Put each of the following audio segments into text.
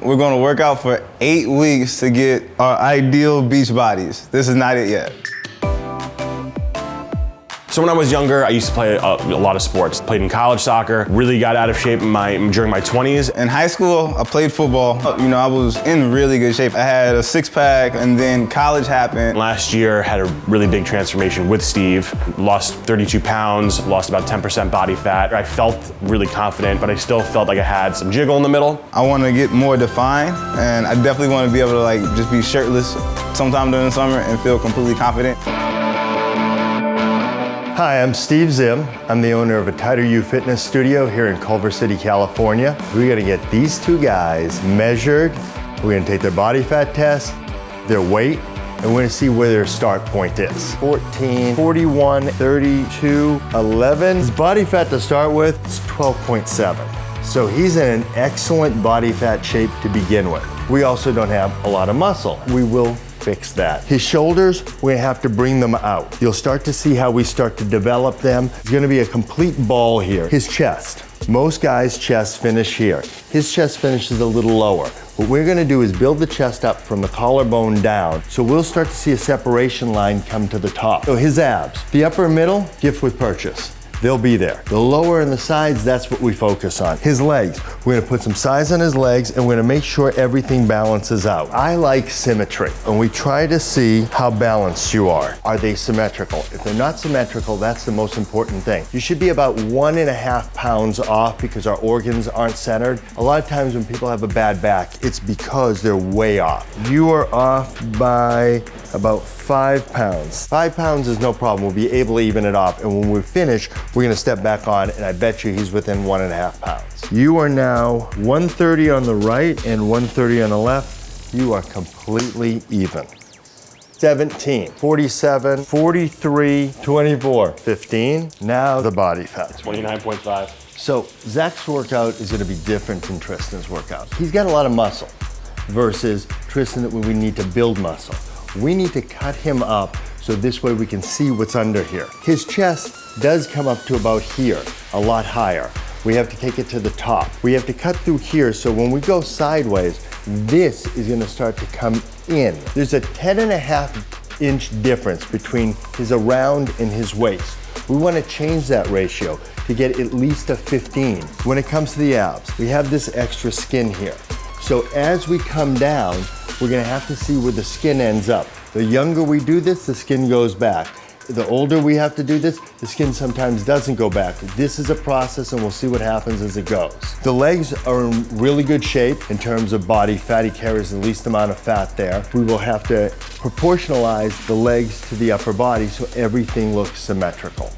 We're gonna work out for 8 weeks to get our ideal beach bodies. This is not it yet. So when I was younger, I used to play a lot of sports. Played in college soccer, really got out of shape during my 20s. In high school, I played football. You know, I was in really good shape. I had a six-pack, and then college happened. Last year, had a really big transformation with Steve. Lost 32 pounds, lost about 10% body fat. I felt really confident, but I still felt like I had some jiggle in the middle. I want to get more defined, and I definitely want to be able to like just be shirtless sometime during the summer and feel completely confident. Hi, I'm Steve Zim. I'm the owner of a Tighter You fitness studio here in Culver City, California. We're gonna get these two guys measured. We're gonna take their body fat test, their weight, and we're gonna see where their start point is. 14, 41, 32, 11. His body fat to start with is 12.7. So he's in an excellent body fat shape to begin with. We also don't have a lot of muscle. We will fix that. His shoulders, we're gonna have to bring them out. You'll start to see how we start to develop them. It's gonna be a complete ball here. His chest. Most guys' chests finish here. His chest finishes a little lower. What we're gonna do is build the chest up from the collarbone down, so we'll start to see a separation line come to the top. So his abs, the upper and middle, gift with purchase. They'll be there. The lower and the sides, that's what we focus on. His legs, we're gonna put some size on his legs and we're gonna make sure everything balances out. I like symmetry, and we try to see how balanced you are. Are they symmetrical? If they're not symmetrical, that's the most important thing. You should be about 1.5 pounds off because our organs aren't centered. A lot of times when people have a bad back, it's because they're way off. You are off by about 5 pounds. 5 pounds is no problem. We'll be able to even it off. And when we finish, we're gonna step back on, and I bet you he's within 1.5 pounds. You are now 130 on the right and 130 on the left. You are completely even. 17, 47, 43, 24, 15. Now the body fat. 29.5. So Zach's workout is gonna be different from Tristan's workout. He's got a lot of muscle versus Tristan that we need to build muscle. We need to cut him up so this way we can see what's under here. His chest does come up to about here, a lot higher. We have to take it to the top. We have to cut through here, so when we go sideways, this is gonna start to come in. There's a 10.5-inch difference between his around and his waist. We wanna change that ratio to get at least a 15. When it comes to the abs, we have this extra skin here. So as we come down, we're gonna have to see where the skin ends up. The younger we do this, the skin goes back. The older we have to do this, the skin sometimes doesn't go back. This is a process, and we'll see what happens as it goes. The legs are in really good shape in terms of body fat. He carries the least amount of fat there. We will have to proportionalize the legs to the upper body so everything looks symmetrical.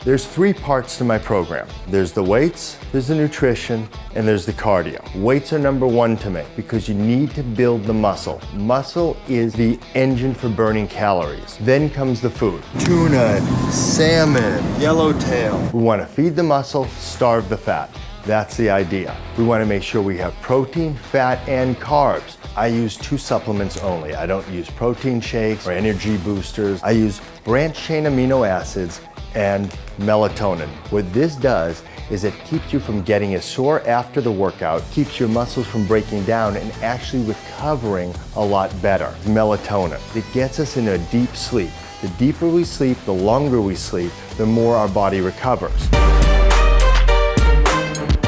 There's 3 parts to my program. There's the weights, there's the nutrition, and there's the cardio. Weights are number 1 to me because you need to build the muscle. Muscle is the engine for burning calories. Then comes the food. Tuna, salmon, yellowtail. We want to feed the muscle, starve the fat. That's the idea. We want to make sure we have protein, fat, and carbs. I use 2 supplements only. I don't use protein shakes or energy boosters. I use branched chain amino acids and melatonin. What this does is it keeps you from getting as sore after the workout, keeps your muscles from breaking down, and actually recovering a lot better. Melatonin. It gets us in a deep sleep. The deeper we sleep, the longer we sleep, the more our body recovers.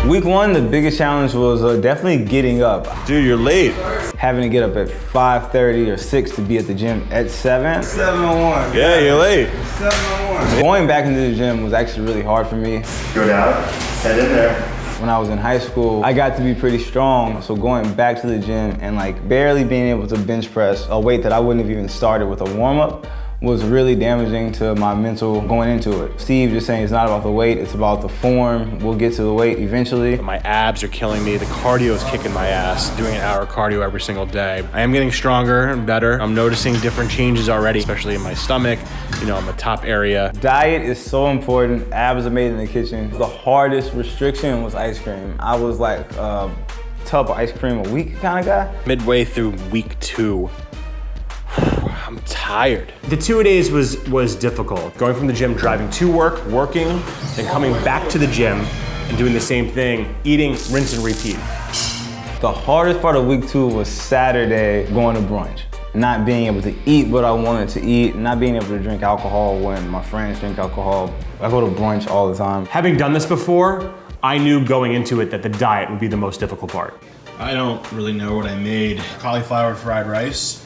Week 1, the biggest challenge was definitely getting up. Dude, you're late. Having to get up at 5:30 or 6 to be at the gym at 7. 7:01. Yeah, you're late. 7:01. Going back into the gym was actually really hard for me. Go down, head in there. When I was in high school, I got to be pretty strong, so going back to the gym and like barely being able to bench press a weight that I wouldn't have even started with a warm-up was really damaging to my mental going into it. Steve just saying it's not about the weight, it's about the form. We'll get to the weight eventually. My abs are killing me. The cardio is kicking my ass. Doing an hour cardio every single day. I am getting stronger and better. I'm noticing different changes already, especially in my stomach, in the top area. Diet is so important. Abs are made in the kitchen. The hardest restriction was ice cream. I was like a tub of ice cream a week kind of guy. Midway through week 2, I'm tired. The 2 days was difficult. Going from the gym, driving to work, working, then coming back to the gym, and doing the same thing, eating, rinse and repeat. The hardest part of week 2 was Saturday going to brunch. Not being able to eat what I wanted to eat, not being able to drink alcohol when my friends drink alcohol. I go to brunch all the time. Having done this before, I knew going into it that the diet would be the most difficult part. I don't really know what I made. Cauliflower fried rice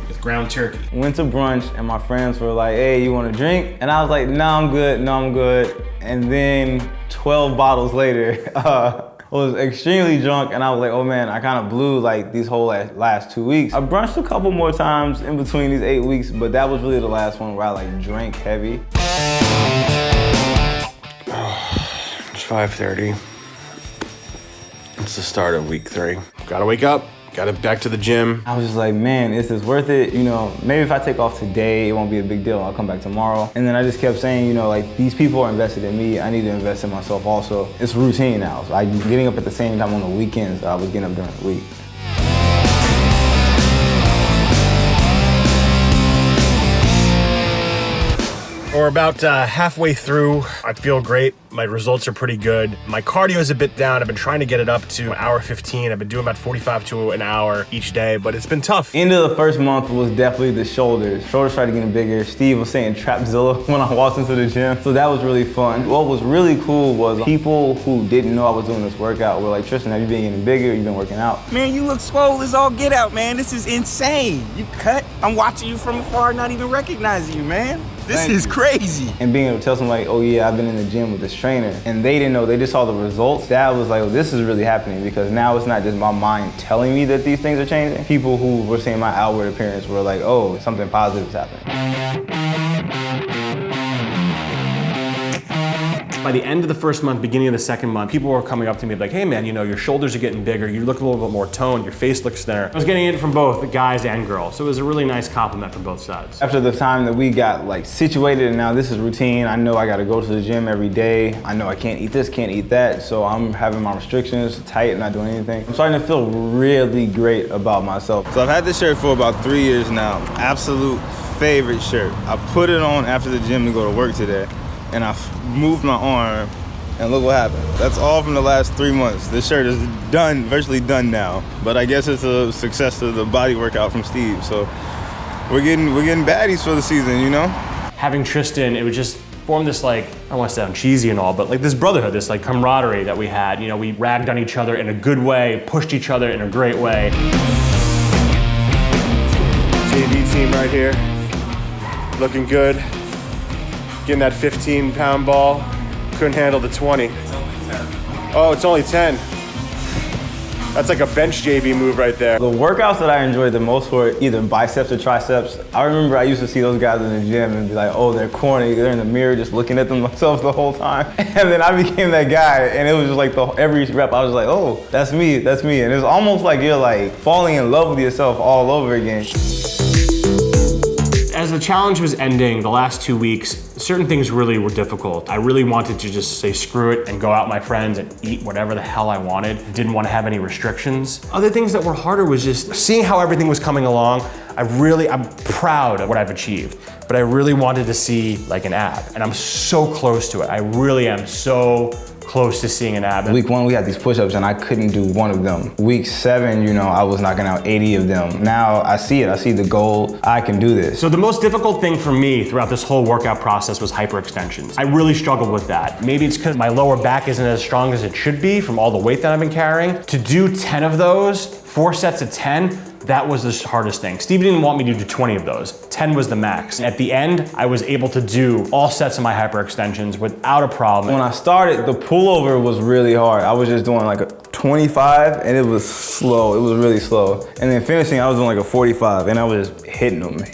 with ground turkey. Went to brunch and my friends were like, hey, you want a drink? And I was like, no, I'm good, no, I'm good. And then 12 bottles later, was extremely drunk and I was like, oh man, I kind of blew like these whole last 2 weeks. I brunched a couple more times in between these 8 weeks, but that was really the last one where I like drank heavy. It's 5:30. It's the start of week 3. Gotta wake up, gotta back to the gym. I was just like, man, is this worth it? You know, maybe if I take off today, it won't be a big deal. I'll come back tomorrow. And then I just kept saying, you know, like these people are invested in me. I need to invest in myself also. It's routine now. So I'm getting up at the same time on the weekends that I was getting up during the week. We're about halfway through. I feel great. My results are pretty good. My cardio is a bit down. I've been trying to get it up to an hour 15. I've been doing about 45 to an hour each day, but it's been tough. End of the first month was definitely the shoulders. Shoulders started getting bigger. Steve was saying Trapzilla when I walked into the gym. So that was really fun. What was really cool was people who didn't know I was doing this workout were like, Tristan, have you been getting bigger? You've been working out. Man, you look swole as all get out, man. This is insane. You cut. I'm watching you from afar, not even recognizing you, man. This is crazy. And being able to tell somebody, oh yeah, I've been in the gym with this trainer, and they didn't know, they just saw the results. That was like, oh, this is really happening, because now it's not just my mind telling me that these things are changing. People who were seeing my outward appearance were like, oh, something positive is happening. By the end of the first month, beginning of the second month, people were coming up to me like, hey man, you know, your shoulders are getting bigger, you look a little bit more toned, your face looks thinner. I was getting it from both the guys and girls, so it was a really nice compliment from both sides. After the time that we got like situated and now this is routine, I know I gotta go to the gym every day. I know I can't eat this, can't eat that, so I'm having my restrictions tight and not doing anything. I'm starting to feel really great about myself. So I've had this shirt for about 3 years now. Absolute favorite shirt. I put it on after the gym to go to work today, and I moved my arm, and look what happened. That's all from the last 3 months. This shirt is done, virtually done now. But I guess it's a success to the body workout from Steve. So we're getting baddies for the season, you know? Having Tristan, it would just form this like, I don't want to sound cheesy and all, but like this brotherhood, this like camaraderie that we had. You know, we ragged on each other in a good way, pushed each other in a great way. JV team right here, looking good. Getting that 15-pound ball, couldn't handle the 20. It's only 10. Oh, it's only 10. That's like a bench JV move right there. The workouts that I enjoyed the most were either biceps or triceps. I remember I used to see those guys in the gym and be like, oh, they're corny. They're in the mirror just looking at themselves the whole time. And then I became that guy, and it was just like every rep, I was like, oh, that's me, that's me. And it's almost like you're like falling in love with yourself all over again. As the challenge was ending, the last 2 weeks, certain things really were difficult. I really wanted to just say screw it and go out with my friends and eat whatever the hell I wanted. Didn't want to have any restrictions. Other things that were harder was just seeing how everything was coming along. I'm proud of what I've achieved, but I really wanted to see like an ab, and I'm so close to it. I really am so close to seeing an ab. Week 1, we had these push-ups and I couldn't do one of them. Week 7, you know, I was knocking out 80 of them. Now I see it, I see the goal, I can do this. So the most difficult thing for me throughout this whole workout process was hyperextensions. I really struggled with that. Maybe it's because my lower back isn't as strong as it should be from all the weight that I've been carrying. To do 10 of those, 4 sets of 10, that was the hardest thing. Steve didn't want me to do 20 of those. 10 was the max. At the end, I was able to do all sets of my hyperextensions without a problem. When I started, the pullover was really hard. I was just doing like a 25 and it was slow. It was really slow. And then finishing, I was doing like a 45 and I was just hitting them.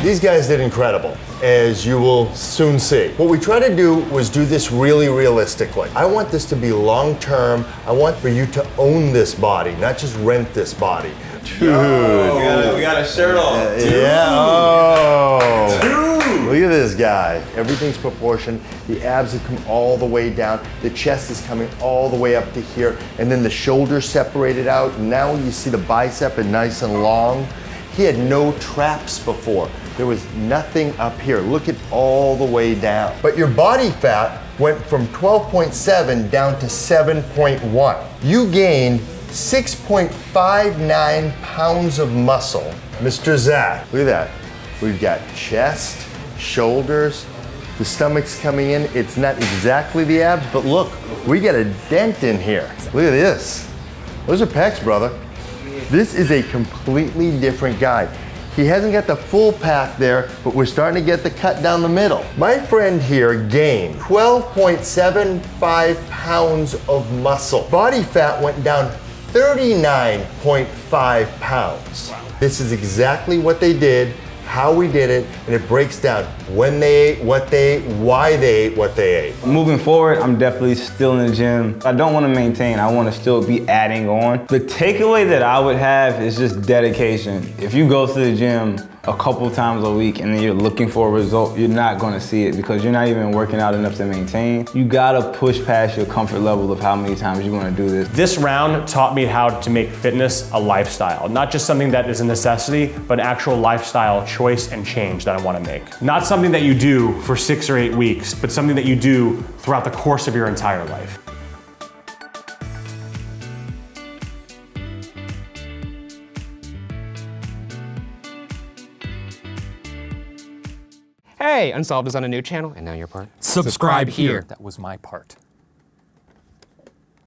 These guys did incredible, as you will soon see. What we tried to do was do this really realistically. I want this to be long-term. I want for you to own this body, not just rent this body. Dude. We got a shirt on. Yeah, oh. Dude. Look at this guy. Everything's proportioned. The abs have come all the way down. The chest is coming all the way up to here. And then the shoulders separated out. Now you see the bicep and nice and long. He had no traps before. There was nothing up here. Look at all the way down. But your body fat went from 12.7 down to 7.1. You gained 6.59 pounds of muscle. Mr. Zach, look at that. We've got chest, shoulders, the stomach's coming in. It's not exactly the abs, but look, we got a dent in here. Look at this. Those are pecs, brother. This is a completely different guy. He hasn't got the full pack there, but we're starting to get the cut down the middle. My friend here gained 12.75 pounds of muscle. Body fat went down 39.5 pounds. Wow. This is exactly what they did, how we did it, and it breaks down when they ate, what they ate, why they ate what they ate. Moving forward, I'm definitely still in the gym. I don't want to maintain, I want to still be adding on. The takeaway that I would have is just dedication. If you go to the gym a couple times a week and then you're looking for a result, you're not going to see it because you're not even working out enough to maintain. You gotta push past your comfort level of how many times you're going to do this. This round taught me how to make fitness a lifestyle, not just something that is a necessity, but an actual lifestyle choice and change that I want to make. Not something that you do for 6 or 8 weeks, but something that you do throughout the course of your entire life. Hey, Unsolved is on a new channel, and now you're part. Subscribe here. That was my part.